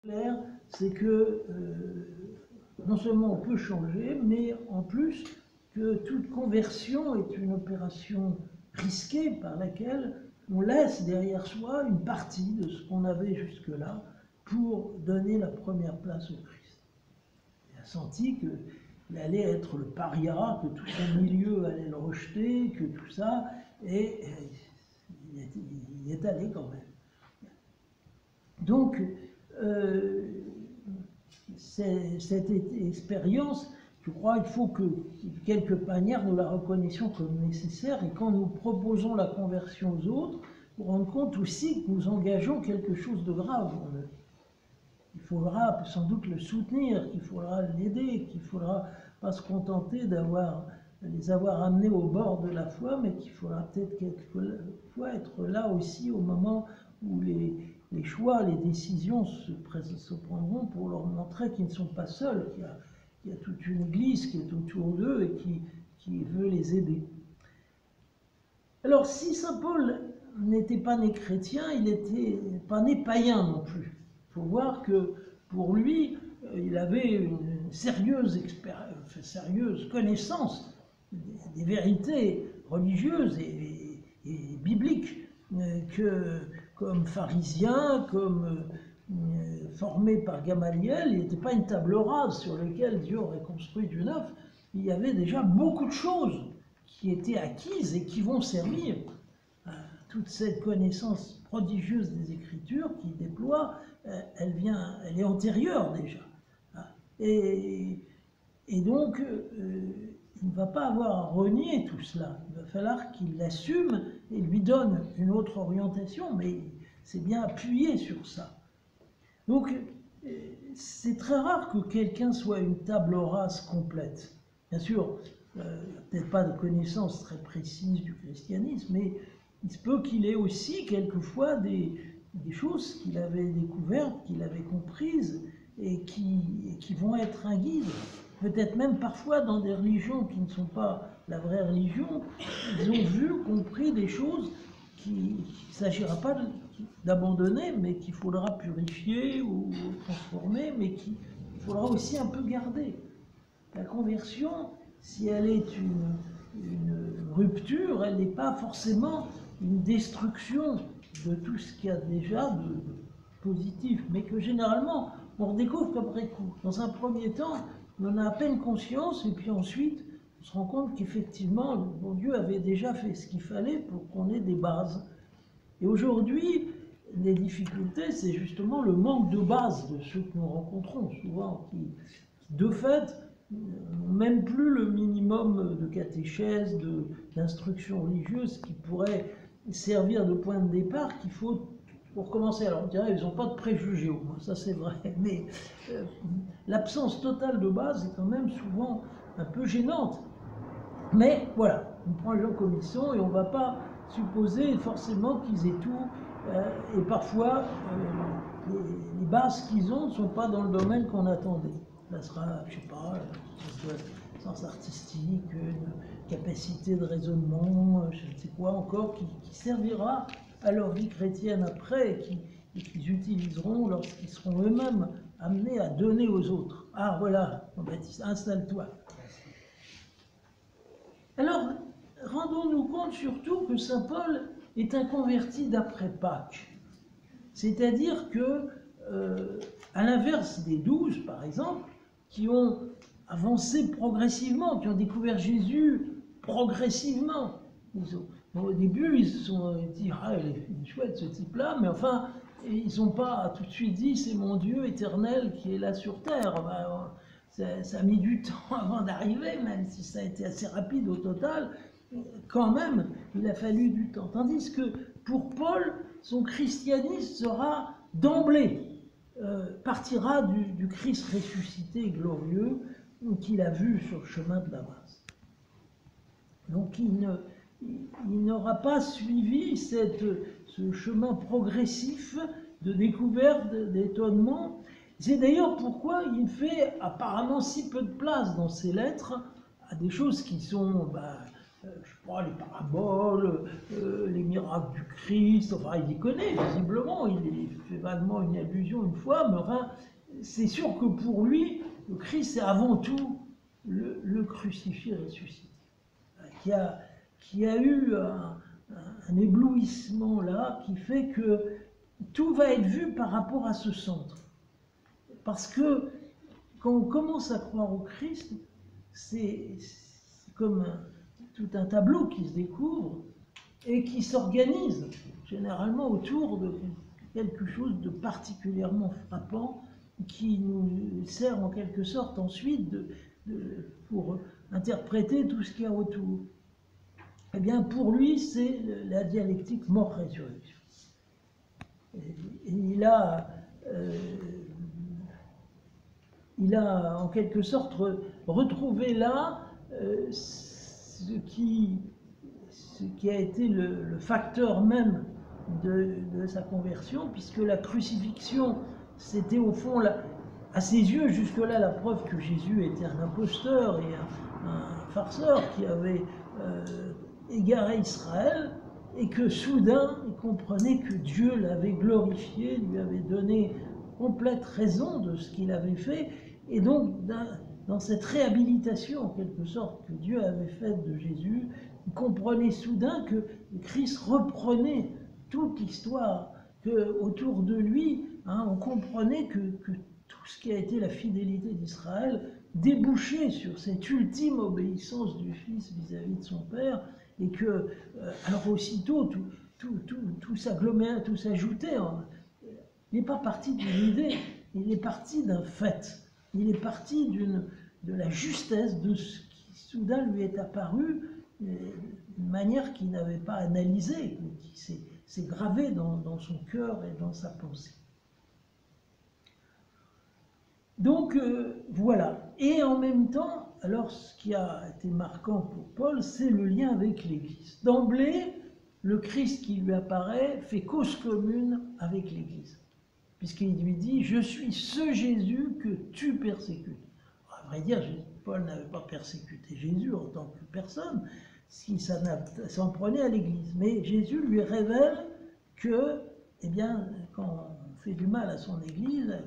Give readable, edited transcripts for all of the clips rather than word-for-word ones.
Clair, c'est que non seulement on peut changer, mais en plus que toute conversion est une opération risquée par laquelle on laisse derrière soi une partie de ce qu'on avait jusque-là pour donner la première place au Christ. Il a senti qu'il allait être le paria, que tout son milieu allait le rejeter, que tout ça, et il est allé quand même. Donc, cette expérience, je crois, il faut que, quelque manière, nous la reconnaissions comme nécessaire, et quand nous proposons la conversion aux autres, nous rendre compte aussi que nous engageons quelque chose de grave en eux. Il faudra sans doute le soutenir, qu'il faudra l'aider, qu'il ne faudra pas se contenter les avoir amenés au bord de la foi, mais qu'il faudra peut-être quelquefois être là aussi au moment où les choix, les décisions se prendront pour leur montrer qu'ils ne sont pas seuls, qu'il y a toute une église qui est autour d'eux et qui veut les aider. Alors, si saint Paul n'était pas né chrétien, il n'était pas né païen non plus. Il faut voir que pour lui, il avait une sérieuse connaissance des vérités religieuses et bibliques, comme pharisien, comme formé par Gamaliel, il n'était pas une table rase sur laquelle Dieu aurait construit du neuf. Il y avait déjà beaucoup de choses qui étaient acquises et qui vont servir à toute cette connaissance prodigieuse des Écritures qu'il déploie. Elle est antérieure déjà. Et donc, il ne va pas avoir à renier tout cela. Il va falloir qu'il l'assume et lui donne une autre orientation, mais c'est bien appuyé sur ça. Donc, c'est très rare que quelqu'un soit une table rase complète. Bien sûr, il n'y a peut-être pas de connaissance très précise du christianisme, mais il se peut qu'il ait aussi quelquefois des choses qu'il avait découvertes, qu'il avait comprises, et qui vont être un guide. Peut-être même parfois dans des religions qui ne sont pas la vraie religion, ils ont vu, compris des choses qu'il ne s'agira pas d'abandonner, mais qu'il faudra purifier ou transformer, mais qu'il faudra aussi un peu garder. La conversion, si elle est une rupture, elle n'est pas forcément une destruction de tout ce qu'il y a déjà de positif, mais que généralement, on redécouvre qu'après coup. Dans un premier temps, on en a à peine conscience, et puis ensuite, on se rend compte qu'effectivement, le bon Dieu avait déjà fait ce qu'il fallait pour qu'on ait des bases. Et aujourd'hui, les difficultés, c'est justement le manque de base de ceux que nous rencontrons souvent, qui de fait, n'ont même plus le minimum de catéchèse, d'instruction religieuse qui pourrait servir de point de départ qu'il faut pour commencer. Alors on dirait qu'ils n'ont pas de préjugés, au moins, ça c'est vrai, mais l'absence totale de base est quand même souvent un peu gênante. Mais voilà, on prend les gens comme ils sont et on ne va pas supposer forcément qu'ils aient tout, et parfois les bases qu'ils ont ne sont pas dans le domaine qu'on attendait. Ça sera, je ne sais pas, un sens artistique, une capacité de raisonnement, je ne sais quoi encore, qui servira à leur vie chrétienne après et qu'ils utiliseront lorsqu'ils seront eux-mêmes amenés à donner aux autres. Ah voilà, Jean-Baptiste, installe-toi. Alors, rendons-nous compte surtout que saint Paul est un converti d'après Pâques. C'est-à-dire que, à l'inverse des 12, par exemple, qui ont avancé progressivement, qui ont découvert Jésus progressivement, au début, ils se sont dit « Ah, il est chouette ce type-là », mais enfin, ils n'ont pas tout de suite dit « C'est mon Dieu éternel qui est là sur terre ». Ça a mis du temps avant d'arriver, même si ça a été assez rapide au total. Quand même, il a fallu du temps. Tandis que pour Paul, son christianisme sera d'emblée, partira du Christ ressuscité et glorieux qu'il a vu sur le chemin de Damas. Donc il n'aura pas suivi ce chemin progressif de découverte, d'étonnement. C'est d'ailleurs pourquoi il fait apparemment si peu de place dans ses lettres à des choses qui sont je sais pas, les paraboles, les miracles du Christ, enfin il les connaît visiblement, il fait vaguement une allusion une fois, mais enfin c'est sûr que pour lui, le Christ c'est avant tout le crucifié ressuscité, qui a eu un éblouissement là qui fait que tout va être vu par rapport à ce centre. Parce que quand on commence à croire au Christ, c'est comme tout un tableau qui se découvre et qui s'organise généralement autour de quelque chose de particulièrement frappant qui nous sert en quelque sorte ensuite pour interpréter tout ce qu'il y a autour. Eh bien, pour lui, c'est la dialectique mort-résurrection. Il a en quelque sorte retrouvé là ce qui a été le facteur même de sa conversion, puisque la crucifixion, c'était au fond, à ses yeux, jusque-là, la preuve que Jésus était un imposteur et un farceur qui avait égaré Israël, et que soudain, il comprenait que Dieu l'avait glorifié, lui avait donné complète raison de ce qu'il avait fait, et donc dans cette réhabilitation en quelque sorte que Dieu avait faite de Jésus, il comprenait soudain que Christ reprenait toute l'histoire, que autour de lui, on comprenait que tout ce qui a été la fidélité d'Israël débouchait sur cette ultime obéissance du Fils vis-à-vis de son Père, et que, alors aussitôt, tout s'ajoutait. Il n'est pas parti d'une idée, il est parti d'un fait. Il est parti de la justesse de ce qui soudain lui est apparu, d'une manière qu'il n'avait pas analysée, qui s'est gravé dans son cœur et dans sa pensée. Donc voilà. Et en même temps, alors ce qui a été marquant pour Paul, c'est le lien avec l'Église. D'emblée, le Christ qui lui apparaît fait cause commune avec l'Église, puisqu'il lui dit « Je suis ce Jésus que tu persécutes ». À vrai dire, Paul n'avait pas persécuté Jésus en tant que personne, si ça s'en prenait à l'Église. Mais Jésus lui révèle que, eh bien, quand on fait du mal à son Église, à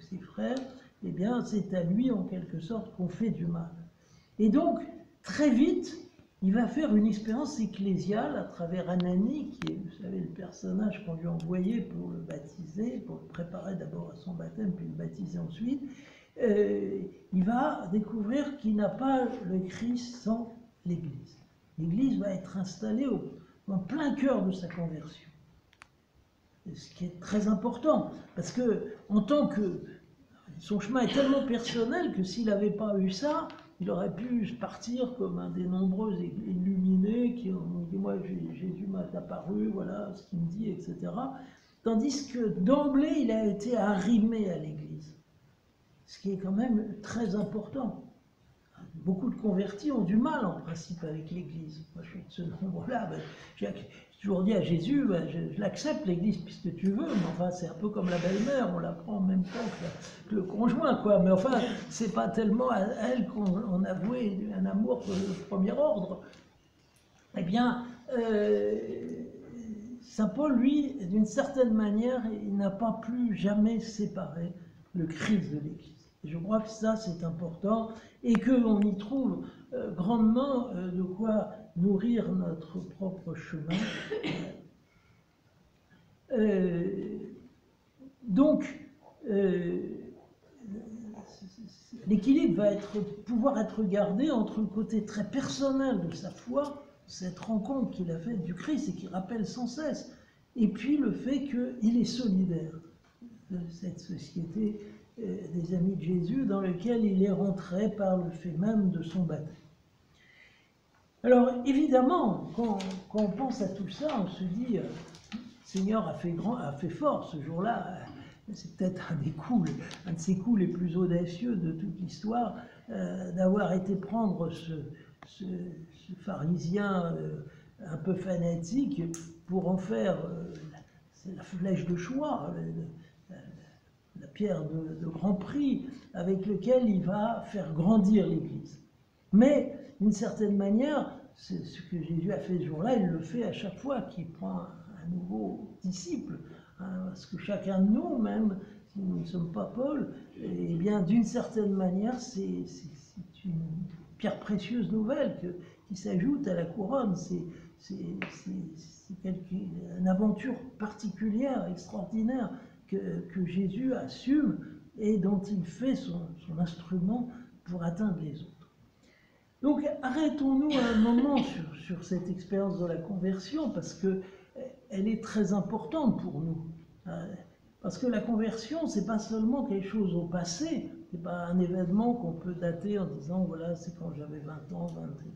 ses frères, eh bien, c'est à lui, en quelque sorte, qu'on fait du mal. Et donc, très vite, il va faire une expérience ecclésiale à travers Ananie, qui est, vous savez, le personnage qu'on lui a envoyé pour le baptiser, pour le préparer d'abord à son baptême, puis le baptiser ensuite. Il va découvrir qu'il n'a pas le Christ sans l'Église. L'Église va être installée en plein cœur de sa conversion. Ce qui est très important, parce que en tant que son chemin est tellement personnel que s'il n'avait pas eu ça, il aurait pu partir comme un des nombreux illuminés qui ont dit « Moi, Jésus m'a apparu, voilà ce qu'il me dit, etc. » Tandis que d'emblée, il a été arrimé à l'Église, ce qui est quand même très important. Beaucoup de convertis ont du mal en principe avec l'Église. Moi, je suis de ce nombre-là. J'ai toujours dit à Jésus, je l'accepte l'Église puisque tu veux, mais enfin c'est un peu comme la belle-mère, on la prend en même temps que le conjoint, quoi. Mais enfin, c'est pas tellement à elle qu'on a voué un amour de premier ordre. Eh bien, Saint Paul, lui, d'une certaine manière, il n'a pas pu jamais séparer le Christ de l'Église. Je crois que ça, c'est important, et qu'on y trouve grandement de quoi nourrir notre propre chemin. Donc, l'équilibre va pouvoir être gardé entre le côté très personnel de sa foi, cette rencontre qu'il a faite du Christ et qui rappelle sans cesse, et puis le fait qu'il est solidaire de cette société des amis de Jésus dans lequel il est rentré par le fait même de son baptême. Alors évidemment, quand on pense à tout ça, on se dit le Seigneur a fait fort ce jour-là. C'est peut-être un de ses coups les plus audacieux de toute l'histoire, d'avoir été prendre ce pharisien un peu fanatique pour en faire la flèche de choix, la pierre de grand prix avec lequel il va faire grandir l'Église. Mais, d'une certaine manière, c'est ce que Jésus a fait ce jour-là, il le fait à chaque fois qu'il prend un nouveau disciple. Parce que chacun de nous, même si nous ne sommes pas Paul, eh bien, d'une certaine manière, c'est une pierre précieuse nouvelle qui s'ajoute à la couronne. C'est une aventure particulière, extraordinaire, que Jésus assume et dont il fait son instrument pour atteindre les autres. Donc arrêtons-nous un moment sur cette expérience de la conversion, parce qu'elle est très importante pour nous. Parce que la conversion, c'est pas seulement quelque chose au passé, c'est pas un événement qu'on peut dater en disant voilà, c'est quand j'avais 20 ans,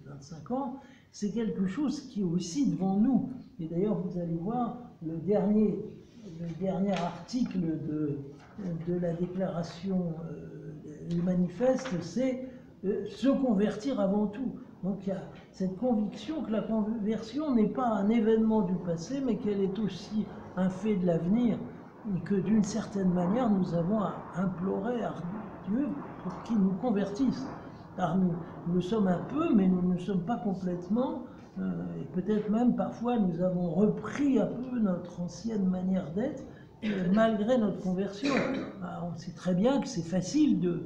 25 ans, c'est quelque chose qui est aussi devant nous. Et d'ailleurs, vous allez voir, le dernier article de la déclaration du manifeste, c'est se convertir avant tout. Donc il y a cette conviction que la conversion n'est pas un événement du passé, mais qu'elle est aussi un fait de l'avenir, et que d'une certaine manière nous avons à implorer à Dieu pour qu'il nous convertisse. Car nous sommes un peu, mais nous ne sommes pas complètement, et peut-être même parfois nous avons repris un peu notre ancienne manière d'être, malgré notre conversion. Alors, on sait très bien que c'est facile de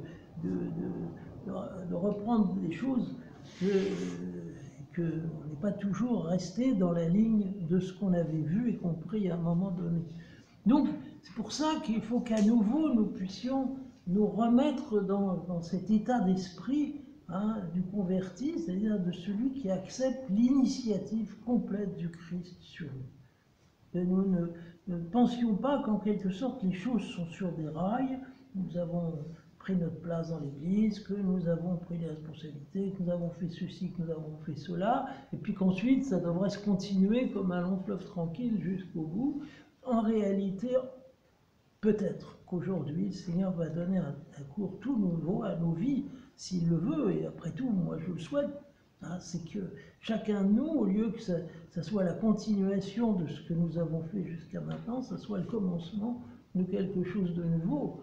reprendre des choses, qu'on n'est pas toujours resté dans la ligne de ce qu'on avait vu et compris à un moment donné. Donc, c'est pour ça qu'il faut qu'à nouveau nous puissions nous remettre dans cet état d'esprit du converti, c'est-à-dire de celui qui accepte l'initiative complète du Christ sur nous. Et nous ne pensions pas qu'en quelque sorte les choses sont sur des rails, nous avons pris notre place dans l'Église, que nous avons pris les responsabilités, que nous avons fait ceci, que nous avons fait cela, et puis qu'ensuite ça devrait se continuer comme un long fleuve tranquille jusqu'au bout. En réalité, peut-être qu'aujourd'hui, le Seigneur va donner un cours tout nouveau à nos vies, s'il le veut, et après tout, moi je le souhaite. C'est que chacun de nous, au lieu que ça soit la continuation de ce que nous avons fait jusqu'à maintenant, ça soit le commencement de quelque chose de nouveau.